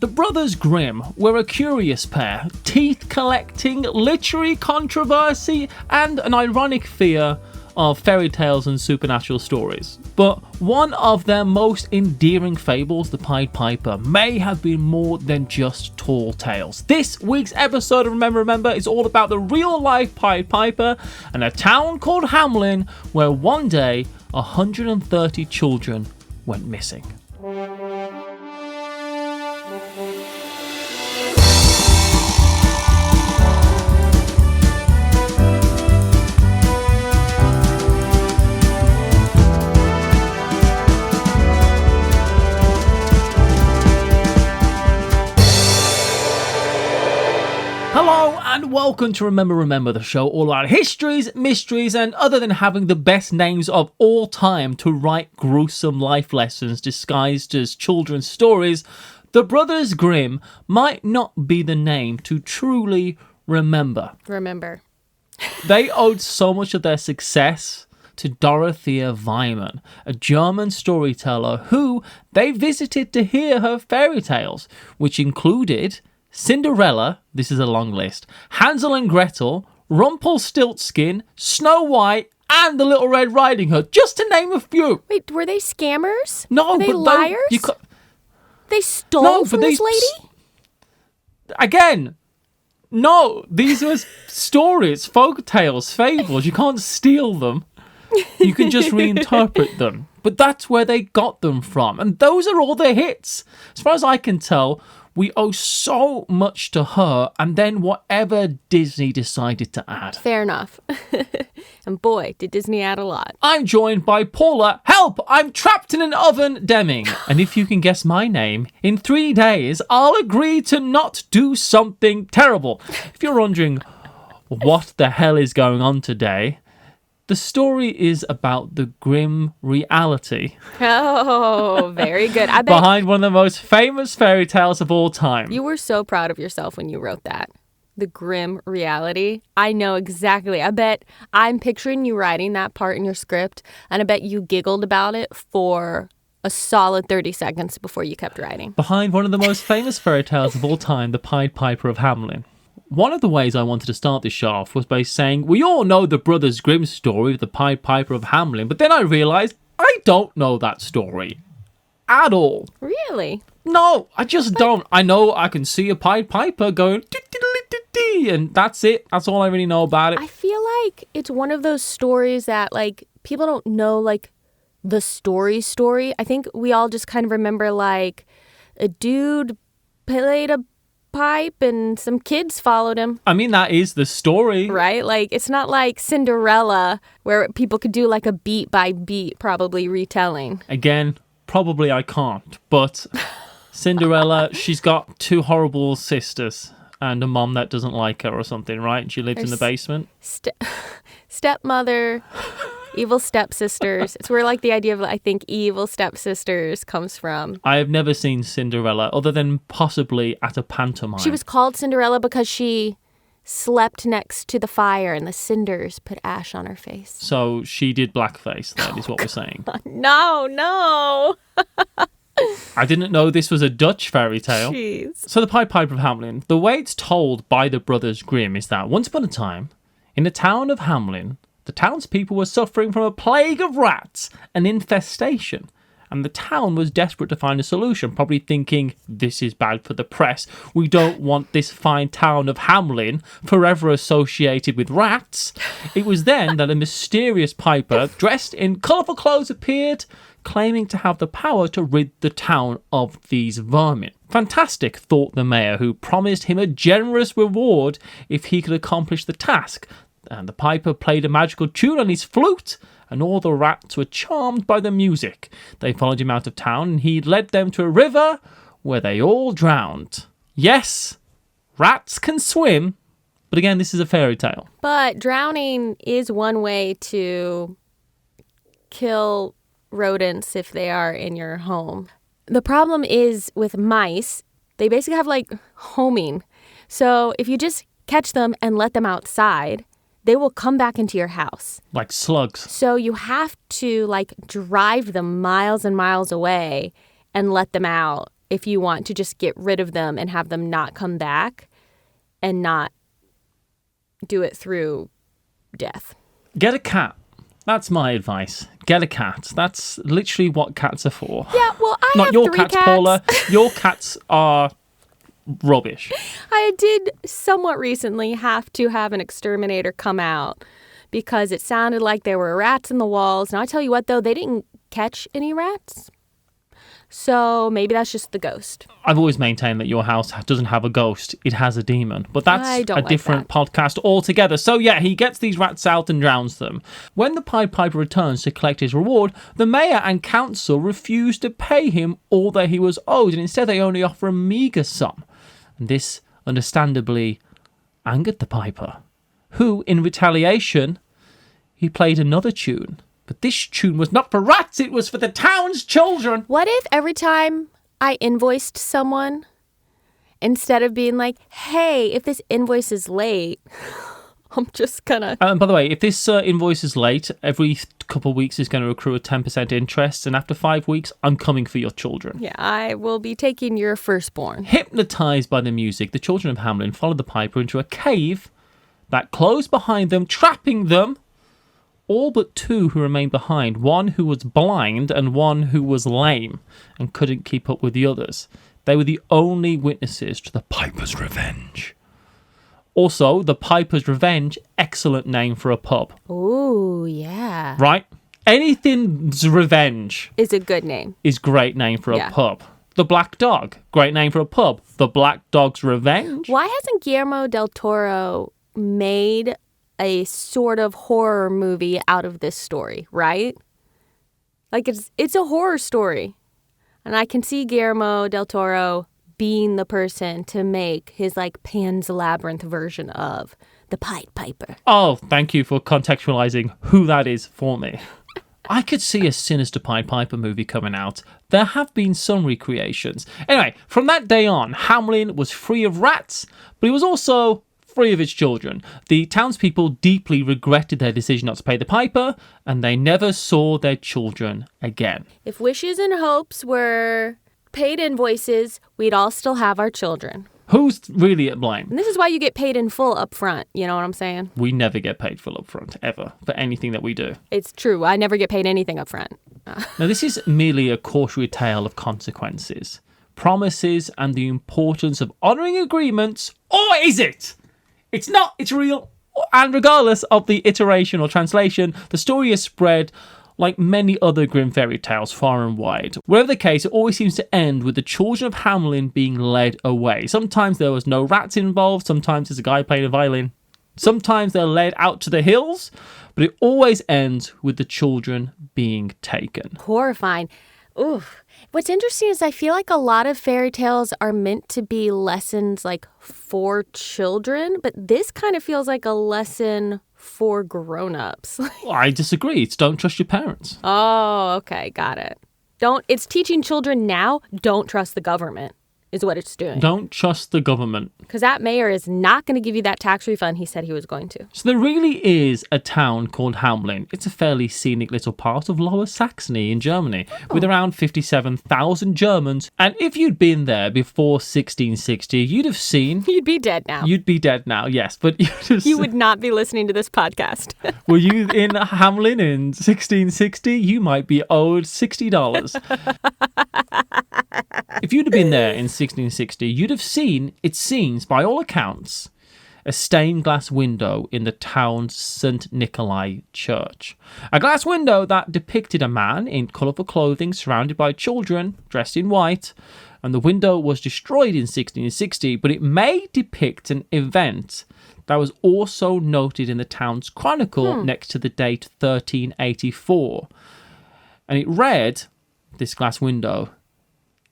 The Brothers Grimm were a curious pair, teeth-collecting, literary controversy, and an ironic fear of fairy tales and supernatural stories. But one of their most endearing fables, the Pied Piper, may have been more than just tall tales. This week's episode of Remember is all about the real-life Pied Piper and a town called Hamelin, where one day 130 children went missing. Hello and welcome to Remember, the show all about histories, mysteries, and other than having the best names of all time to write gruesome life lessons disguised as children's stories, the Brothers Grimm might not be the name to truly remember. They owed so much of their success to Dorothea Weimann, a German storyteller who they visited to hear her fairy tales, which included Cinderella, this is a long list, Hansel and Gretel, Rumpelstiltskin, Snow White, and the Little Red Riding Hood, just to name a few. Wait, were they scammers? No, were they but liars? They stole from this lady? Again, no, these were stories, folk tales, fables. You can't steal them. You can just reinterpret them. But that's where they got them from. And those are all their hits. As far as I can tell, we owe so much to her and then whatever Disney decided to add. Fair enough. And boy, did Disney add a lot. I'm joined by Paula. Help! I'm trapped in an oven, Deming. And if you can guess my name, in 3 days, I'll agree to not do something terrible. If you're wondering what the hell is going on today, the story is about the Grimm reality. Oh, very good. I bet behind one of the most famous fairy tales of all time. You were so proud of yourself when you wrote that. The Grimm reality. I know exactly. I bet I'm picturing you writing that part in your script, and I bet you giggled about it for a solid 30 seconds before you kept writing. Behind one of the most famous fairy tales of all time, the Pied Piper of Hamelin. One of the ways I wanted to start this show off was by saying, we all know the Brothers Grimm story of the Pied Piper of Hamelin, but then I realised I don't know that story at all. Really? No, I just don't. I know I can see a Pied Piper going, and that's it. That's all I really know about it. I feel like it's one of those stories that, like, people don't know, like, the story. I think we all just kind of remember, like, a dude played a pipe and some kids followed him. I mean, that is the story. Right? Like, it's not like Cinderella where people could do like a beat by beat, probably retelling. Again, probably I can't, but Cinderella, she's got 2 horrible sisters and a mom that doesn't like her or something, right? And she lives in the basement. Stepmother, evil stepsisters. It's where, like, the idea of, I think, evil stepsisters comes from. I have never seen Cinderella other than possibly at a pantomime. She was called Cinderella because she slept next to the fire and the cinders put ash on her face. So she did blackface, that is what we're saying. No. I didn't know this was a Dutch fairy tale. Jeez. So the Pied Piper of Hamelin, the way it's told by the Brothers Grimm is that once upon a time, in the town of Hamelin, the townspeople were suffering from a plague of rats, an infestation, and the town was desperate to find a solution, probably thinking, this is bad for the press. We don't want this fine town of Hamelin forever associated with rats. It was then that a mysterious piper, dressed in colourful clothes, appeared, claiming to have the power to rid the town of these vermin. Fantastic, thought the mayor, who promised him a generous reward if he could accomplish the task. And the piper played a magical tune on his flute, and all the rats were charmed by the music. They followed him out of town, and he led them to a river where they all drowned. Yes, rats can swim, but again, this is a fairy tale. But drowning is one way to kill rodents if they are in your home. The problem is with mice, they basically have, like, homing. So if you just catch them and let them outside, they will come back into your house. Like slugs. So you have to, like, drive them miles and miles away and let them out. if you want to just get rid of them and have them not come back and not do it through death. Get a cat. That's my advice. Get a cat. That's literally what cats are for. Yeah, well, I Not have your 3 cats, cats. Paula. Your cats are rubbish. I did somewhat recently have to have an exterminator come out because it sounded like there were rats in the walls. And I tell you what, though, they didn't catch any rats. So maybe that's just the ghost. I've always maintained that your house doesn't have a ghost. It has a demon. But I that's don't a like different that. podcast altogether. So yeah, he gets these rats out and drowns them. When the Pied Piper returns to collect his reward, the mayor and council refuse to pay him all that he was owed, and instead they only offer a meagre sum. And this, understandably, angered the Piper, who, in retaliation, he played another tune. But this tune was not for rats, it was for the town's children. What if every time I invoiced someone, instead of being like, hey, if this invoice is late, I'm just gonna... And by the way, if this invoice is late, every couple of weeks is going to accrue a 10% interest, and after 5 weeks, I'm coming for your children. Yeah, I will be taking your firstborn. Hypnotised by the music, the children of Hamelin followed the Piper into a cave that closed behind them, trapping them. All but 2 who remained behind, one who was blind and one who was lame and couldn't keep up with the others. They were the only witnesses to the Piper's Revenge. Also, the Piper's Revenge, excellent name for a pub. Ooh, yeah. Right? Anything's Revenge Is a good name. is great name for a Yeah. pub. The Black Dog, great name for a pub. The Black Dog's Revenge. Why hasn't Guillermo del Toro made a sort of horror movie out of this story, right? Like it's a horror story. And I can see Guillermo del Toro being the person to make his like Pan's Labyrinth version of the Pied Piper. Oh, thank you for contextualizing who that is for me. I could see a sinister Pied Piper movie coming out. There have been some recreations. Anyway, from that day on, Hamelin was free of rats, but he was also free of its children. The townspeople deeply regretted their decision not to pay the piper, and they never saw their children again. If wishes and hopes were paid invoices, we'd all still have our children. Who's really at blame? And this is why you get paid in full up front. You know what I'm saying? We never get paid full up front, ever, for anything that we do. It's true. I never get paid anything up front. Now, this is merely a cautionary tale of consequences, promises, and the importance of honouring agreements, or is it? It's not, it's real. And regardless of the iteration or translation, the story is spread like many other Grimm fairy tales far and wide. Whatever the case, it always seems to end with the children of Hamelin being led away. Sometimes there was no rats involved, sometimes there's a guy playing a violin. Sometimes they're led out to the hills, but it always ends with the children being taken. Horrifying. Oof. What's interesting is I feel like a lot of fairy tales are meant to be lessons like for children, but this kind of feels like a lesson for grown-ups. I disagree. It's don't trust your parents. Oh, okay, got it. It's teaching children now, don't trust the government is what it's doing. Don't trust the government. Because that mayor is not going to give you that tax refund he said he was going to. So there really is a town called Hamelin. It's a fairly scenic little part of Lower Saxony in Germany, with around 57,000 Germans. And if you'd been there before 1660, you'd have seen... You'd be dead now. You'd be dead now, yes. But you'd have You would not be listening to this podcast. Were you in Hamelin in 1660? You might be owed $60. If you'd have been there in 1660, you'd have seen, it seems, by all accounts, a stained glass window in the town's St. Nikolai church. A glass window that depicted a man in colourful clothing surrounded by children dressed in white, and the window was destroyed in 1660, but it may depict an event that was also noted in the town's chronicle next to the date 1384. And it read, this glass window,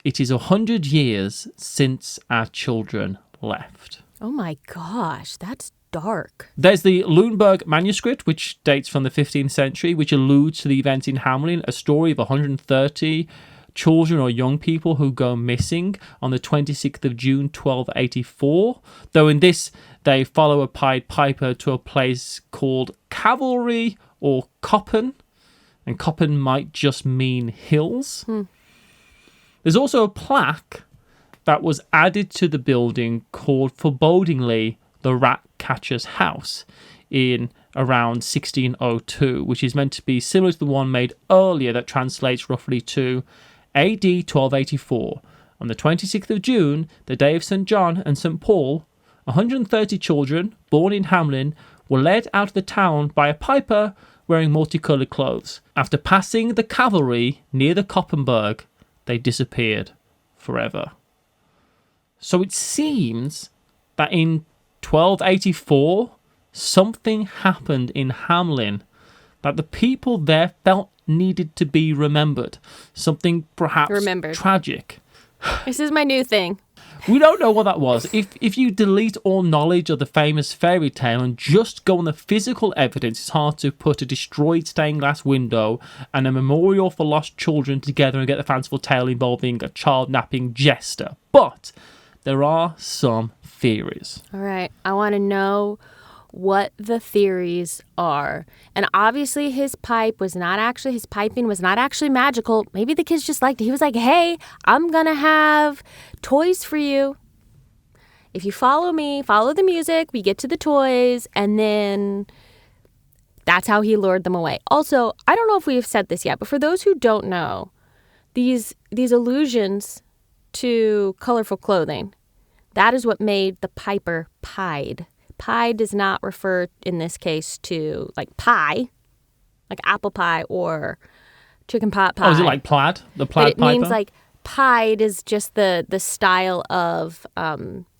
"It is 100 years since our children left." Oh my gosh, that's dark. There's the Lüneburg manuscript, which dates from the 15th century, which alludes to the events in Hamelin, a story of 130 children or young people who go missing on the 26th of June, 1284. Though in this, they follow a Pied Piper to a place called Cavalry or Koppen, and Koppen might just mean hills. There's also a plaque that was added to the building called forebodingly the Rat Catcher's House in around 1602, which is meant to be similar to the one made earlier that translates roughly to AD 1284. On the 26th of June, the day of St. John and St. Paul, 130 children born in Hamelin were led out of the town by a piper wearing multicoloured clothes. After passing the cavalry near the Koppenberg, they disappeared forever. So it seems that in 1284, something happened in Hamelin that the people there felt needed to be remembered. Something perhaps tragic. This is my new thing. We don't know what that was. If you delete all knowledge of the famous fairy tale and just go on the physical evidence, it's hard to put a destroyed stained glass window and a memorial for lost children together and get the fanciful tale involving a child napping jester. But there are some theories. All right. I want to know what the theories are. And obviously his piping was not actually magical. Maybe the kids just liked it. He was like, hey, I'm going to have toys for you. If you follow me, follow the music, we get to the toys, and then that's how he lured them away. Also, I don't know if we've said this yet, but for those who don't know, these allusions to colorful clothing, that is what made the piper pied. Pie does not refer, in this case, to like pie, like apple pie or chicken pot pie. Oh, is it like plaid? The plaid piper? It means like pied is just the style of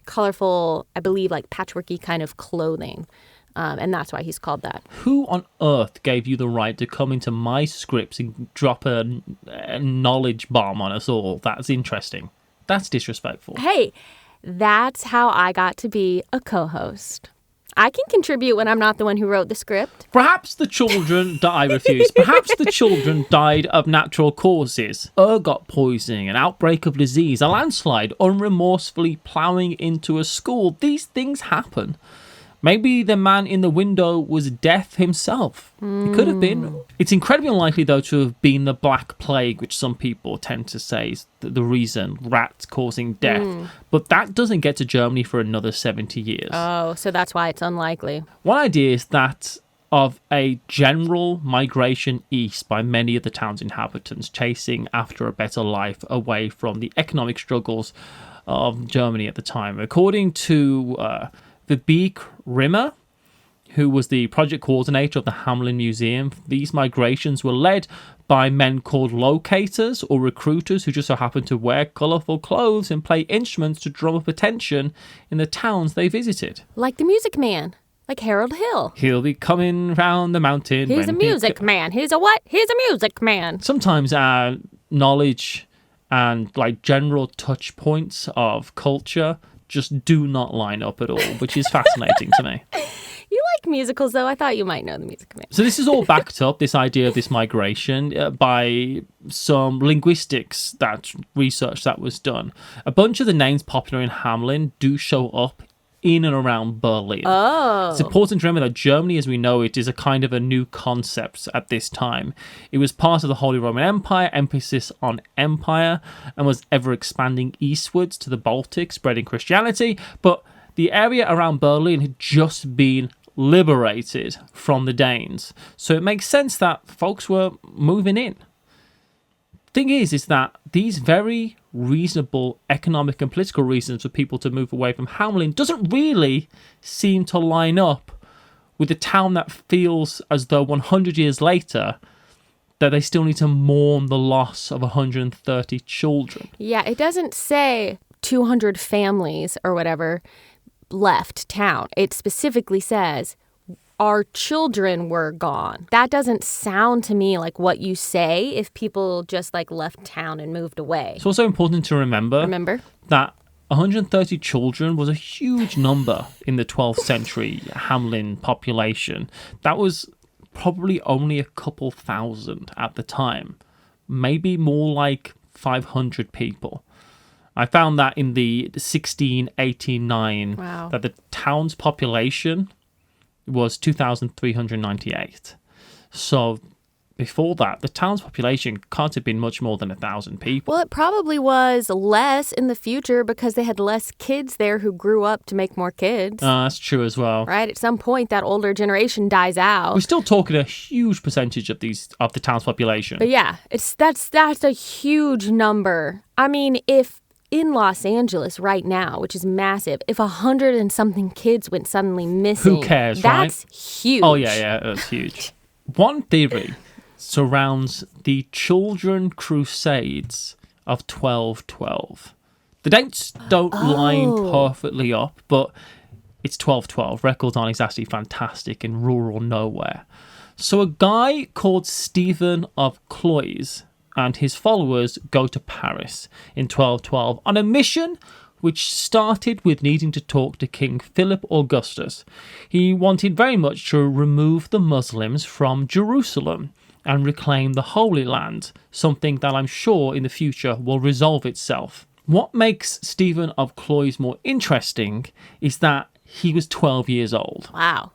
colorful, I believe, like patchworky kind of clothing. And that's why he's called that. Who on earth gave you the right to come into my scripts and drop a knowledge bomb on us all? That's interesting. That's disrespectful. Hey, that's how I got to be a co-host. I can contribute when I'm not the one who wrote the script. Perhaps the children I refuse. Perhaps the children died of natural causes. Ergot poisoning, an outbreak of disease, a landslide, unremorsefully ploughing into a school. These things happen. Maybe the man in the window was death himself. It could have been. It's incredibly unlikely, though, to have been the Black Plague, which some people tend to say is the reason, rats causing death. But that doesn't get to Germany for another 70 years. Oh, so that's why it's unlikely. One idea is that of a general migration east by many of the town's inhabitants, chasing after a better life away from the economic struggles of Germany at the time. According to Beek Rimmer, who was the project coordinator of the Hamelin Museum, these migrations were led by men called locators or recruiters who just so happened to wear colourful clothes and play instruments to drum up attention in the towns they visited. Like the Music Man, like Harold Hill. He'll be coming round the mountain. He's a music man. He's a what? He's a music man. Sometimes our knowledge and like general touch points of culture just do not line up at all, which is fascinating to me. You like musicals, though. I thought you might know the Music Man. So this is all backed up, this idea of this migration, by some linguistics research that was done. A bunch of the names popular in Hamelin do show up in and around Berlin. Oh. It's important to remember that Germany, as we know it, is a kind of a new concept at this time. It was part of the Holy Roman Empire, emphasis on empire, and was ever expanding eastwards to the Baltic, spreading Christianity. But the area around Berlin had just been liberated from the Danes. So it makes sense that folks were moving in. Thing is that these very reasonable economic and political reasons for people to move away from Hamelin doesn't really seem to line up with a town that feels as though 100 years later that they still need to mourn the loss of 130 children. Yeah, it doesn't say 200 families or whatever left town. It specifically says our children were gone. That doesn't sound to me like what you say if people just like left town and moved away. It's also important to remember that 130 children was a huge number in the 12th century Hamelin population. That was probably only a couple thousand at the time. Maybe more like 500 people. I found that in the 1689 that the town's population was 2,398. So before that, the town's population can't have been much more than 1,000 people. Well, it probably was less in the future because they had less kids there who grew up to make more kids. That's true as well. Right? At some point, that older generation dies out. We're still talking a huge percentage of the town's population. But yeah, that's a huge number. I mean, if in Los Angeles right now, which is massive, if 100 and something kids went suddenly missing, who cares, right? That's huge. Oh, yeah, that's huge. One theory surrounds the Children Crusades of 1212. The dates don't line perfectly up, but it's 1212. Records aren't exactly fantastic in rural nowhere. So a guy called Stephen of Cloyes and his followers go to Paris in 1212 on a mission which started with needing to talk to King Philip Augustus. He wanted very much to remove the Muslims from Jerusalem and reclaim the Holy Land, something that I'm sure in the future will resolve itself. What makes Stephen of Cloyes more interesting is that he was 12 years old. Wow.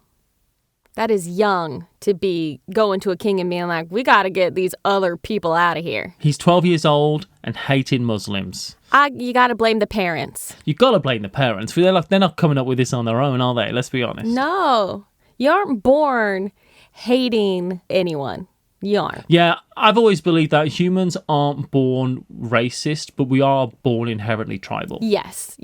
That is young to be going to a king and being like, we got to get these other people out of here. He's 12 years old and hating Muslims. You got to blame the parents. You got to blame the parents. They're not coming up with this on their own, are they? Let's be honest. No. You aren't born hating anyone. You aren't. Yeah, I've always believed that humans aren't born racist, but we are born inherently tribal. Yes.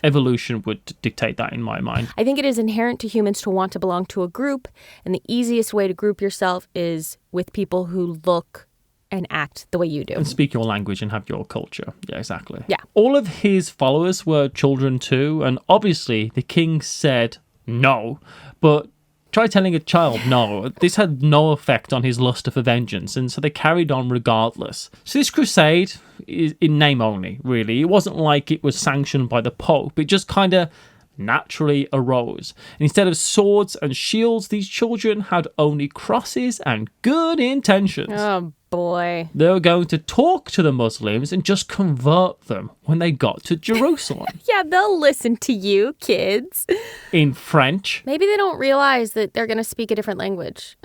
Evolution would dictate that in my mind. I think it is inherent to humans to want to belong to a group, and the easiest way to group yourself is with people who look and act the way you do. And speak your language and have your culture. Yeah, exactly. Yeah. All of his followers were children too, and obviously the king said no, but try telling a child no. This had no effect on his lust for vengeance, and so they carried on regardless. So this crusade is in name only, really. It wasn't like it was sanctioned by the Pope. It just kind of naturally arose. And instead of swords and shields, these children had only crosses and good intentions. Oh, boy. They were going to talk to the Muslims and just convert them when they got to Jerusalem. Yeah, they'll listen to you, kids. In French. Maybe they don't realize that they're going to speak a different language.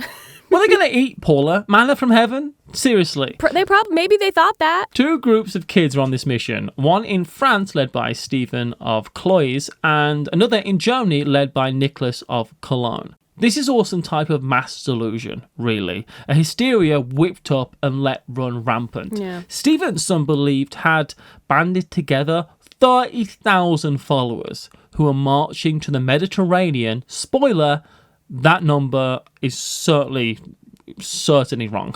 What are they going to eat, Paula? Manna from heaven? Seriously. Maybe they thought that. Two groups of kids are on this mission. One in France, led by Stephen of Cloyes, and another in Germany, led by Nicholas of Cologne. This is all some type of mass delusion, really. A hysteria whipped up and let run rampant. Yeah. Stevenson believed had banded together 30,000 followers who were marching to the Mediterranean. Spoiler, that number is certainly wrong.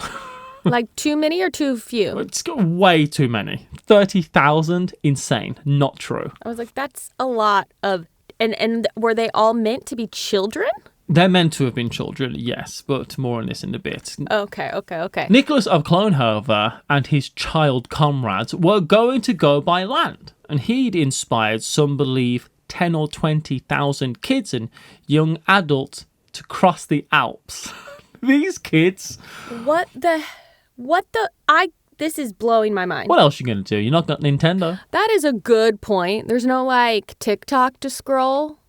Like too many or too few? It's got way too many. 30,000, insane, not true. I was like, that's a lot of... And were they all meant to be children? They're meant to have been children, yes, but more on this in a bit. Okay. Nicholas of Cologne, however, and his child comrades were going to go by land, and he'd inspired, some believe, 10 or 20,000 kids and young adults to cross the Alps. These kids... This is blowing my mind. What else are you going to do? You're not got Nintendo. That is a good point. There's no, TikTok to scroll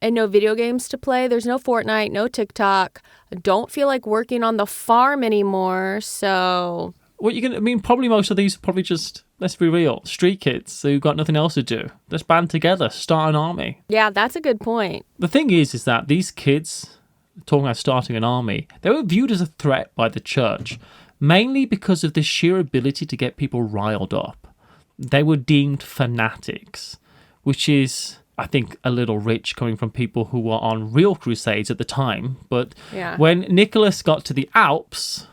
and no video games to play. There's no Fortnite, no TikTok. I don't feel like working on the farm anymore, so... What you going to... probably most of these are probably just, let's be real, street kids who've got nothing else to do. Let's band together, start an army. Yeah, that's a good point. The thing is that these kids, talking about starting an army, they were viewed as a threat by the church, mainly because of the sheer ability to get people riled up. They were deemed fanatics, which is, I think, a little rich coming from people who were on real crusades at the time. But when Nicholas got to the Alps,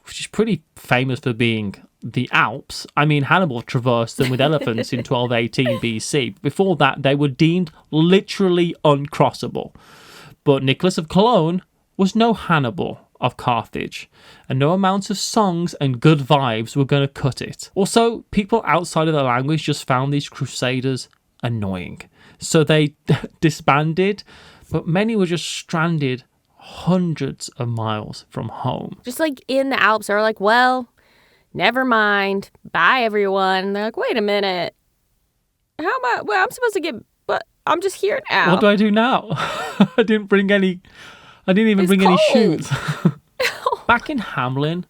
which is pretty famous for being the Alps, Hannibal traversed them with elephants in 1218 BC. Before that, they were deemed literally uncrossable. But Nicholas of Cologne was no Hannibal of Carthage, and no amounts of songs and good vibes were going to cut it. Also, people outside of the language just found these crusaders annoying, so they disbanded, but many were just stranded hundreds of miles from home. Just in the Alps, they're like, well, never mind, bye everyone. And they're like, wait a minute, how am I? Well, I'm supposed to get, but I'm just here now. What do I do now? I didn't even bring any shoes. Back in Hamelin,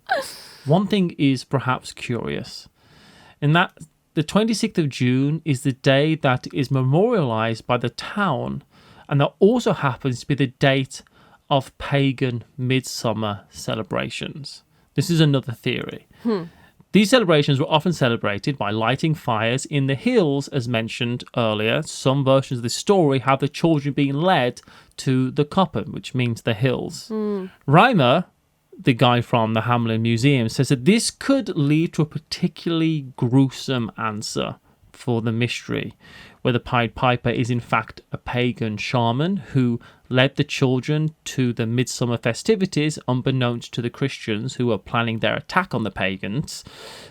one thing is perhaps curious, in that the 26th of June is the day that is memorialized by the town, and that also happens to be the date of pagan midsummer celebrations. This is another theory. These celebrations were often celebrated by lighting fires in the hills, as mentioned earlier. Some versions of the story have the children being led to the Koppen, which means the hills. Reimer, the guy from the Hamelin Museum, says that this could lead to a particularly gruesome answer for the mystery, where the Pied Piper is in fact a pagan shaman who led the children to the midsummer festivities unbeknownst to the Christians who were planning their attack on the pagans.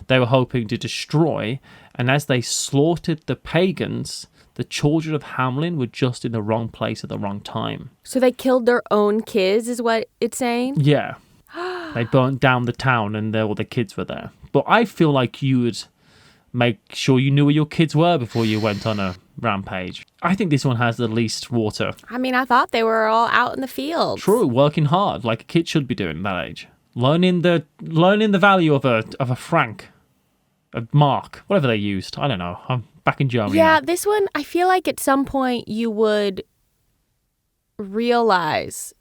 They were hoping to destroy, and as they slaughtered the pagans, the children of Hamelin were just in the wrong place at the wrong time. So they killed their own kids, is what it's saying? Yeah. They burnt down the town and all the kids were there. But I feel like you would make sure you knew where your kids were before you went on a rampage. I think this one has the least water. I mean, I thought they were all out in the fields. True, working hard like a kid should be doing at that age. Learning the value of a franc, a mark, whatever they used. I don't know. I'm back in Germany. Yeah, now. this one, I feel like at some point you would realize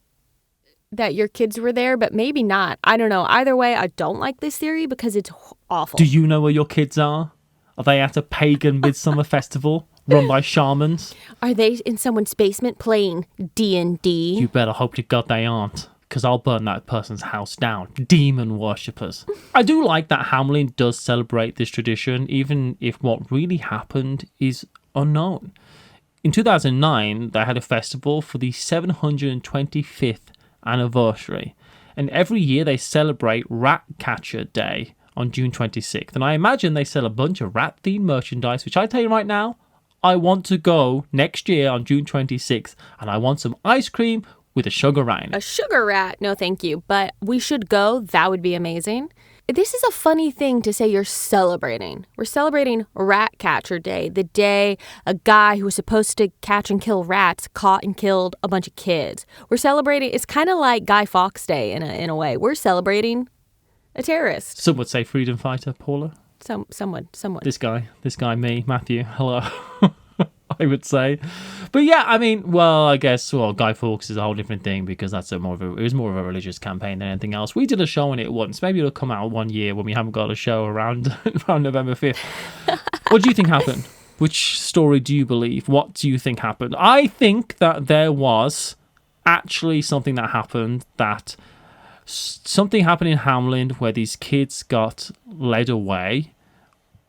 that your kids were there, but maybe not. I don't know. Either way, I don't like this theory because it's awful. Do you know where your kids are? Are they at a pagan midsummer festival run by shamans? Are they in someone's basement playing D&D? You better hope to God they aren't, because I'll burn that person's house down. Demon worshippers. I do like that Hamelin does celebrate this tradition, even if what really happened is unknown. In 2009, they had a festival for the 725th anniversary, and every year they celebrate Ratcatcher Day on June 26th, and I imagine they sell a bunch of rat-themed merchandise, which I tell you right now, I want to go next year on June 26th, and I want some ice cream with a sugar rat in it. A sugar rat? No, thank you. But we should go. That would be amazing. This is a funny thing to say you're celebrating. We're celebrating Ratcatcher Day, the day a guy who was supposed to catch and kill rats caught and killed a bunch of kids. We're celebrating, it's kind of like Guy Fawkes Day in a way. We're celebrating a terrorist. Some would say freedom fighter, Paula. Someone. This guy, me, Matthew, hello. I would say. But yeah, I mean, well, I guess, Guy Fawkes is a whole different thing because it was more of a religious campaign than anything else. We did a show on it once. Maybe it'll come out one year when we haven't got a show around November 5th. What do you think happened? Which story do you believe? What do you think happened? I think that there was actually something that happened in Hamelin where these kids got led away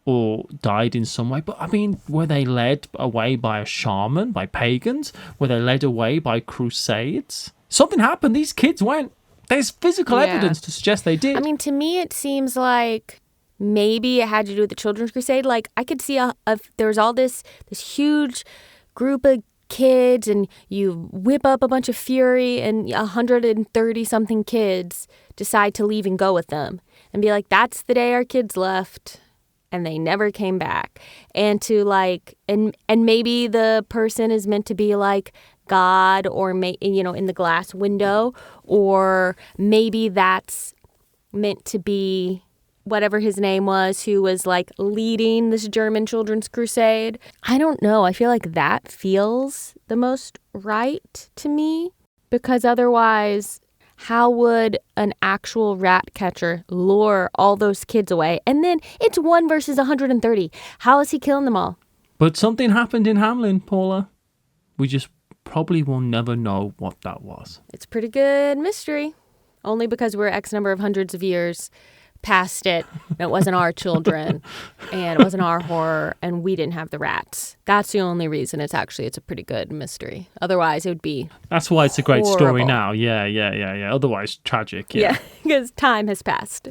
or died in some way. But I mean, were they led away by a shaman, by pagans? Were they led away by crusades? Something happened. These kids went. There's physical evidence to suggest they did. I mean, to me, it seems like maybe it had to do with the Children's Crusade. Like, I could see there was all this huge group of kids, and you whip up a bunch of fury, and 130-something kids decide to leave and go with them. And be like, that's the day our kids left. And they never came back. And to and maybe the person is meant to be like God, or in the glass window, or maybe that's meant to be whatever his name was, who was like leading this German children's crusade. I don't know. I feel like that feels the most right to me, because otherwise, how would an actual rat catcher lure all those kids away? And then it's 1 versus 130. How is he killing them all? But something happened in Hamelin, Paula. We just probably will never know what that was. It's a pretty good mystery. Only because we're X number of hundreds of years past it. It wasn't our children, and it wasn't our horror, and we didn't have the rats. That's the only reason it's a pretty good mystery. Otherwise, it would be That's why it's a great horrible. story now. Yeah. Otherwise, tragic. Yeah, because time has passed.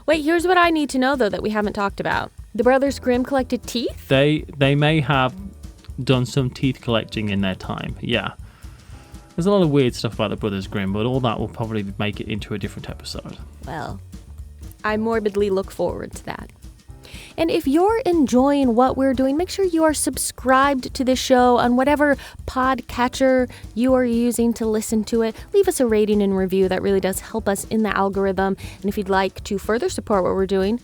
Wait, here's what I need to know, though, that we haven't talked about. The Brothers Grimm collected teeth? They may have done some teeth collecting in their time. Yeah. There's a lot of weird stuff about the Brothers Grimm, but all that will probably make it into a different episode. Well, I morbidly look forward to that. And if you're enjoying what we're doing, make sure you are subscribed to this show on whatever podcatcher you are using to listen to it. Leave us a rating and review. That really does help us in the algorithm. And if you'd like to further support what we're doing,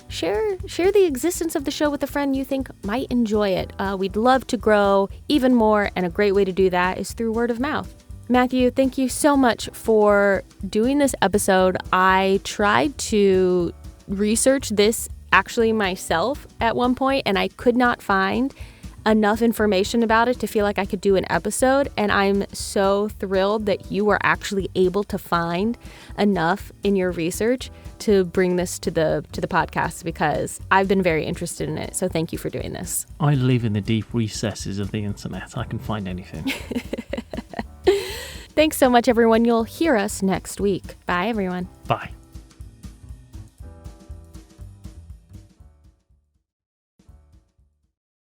share the existence of the show with a friend you think might enjoy it. We'd love to grow even more, and a great way to do that is through word of mouth. Matthew, thank you so much for doing this episode. I tried to research this actually myself at one point, and I could not find enough information about it to feel like I could do an episode, and I'm so thrilled that you were actually able to find enough in your research to bring this to the podcast, because I've been very interested in it. So thank you for doing this. I live in the deep recesses of the internet. I can find anything. Thanks so much, everyone. You'll hear us next week. Bye, everyone. Bye.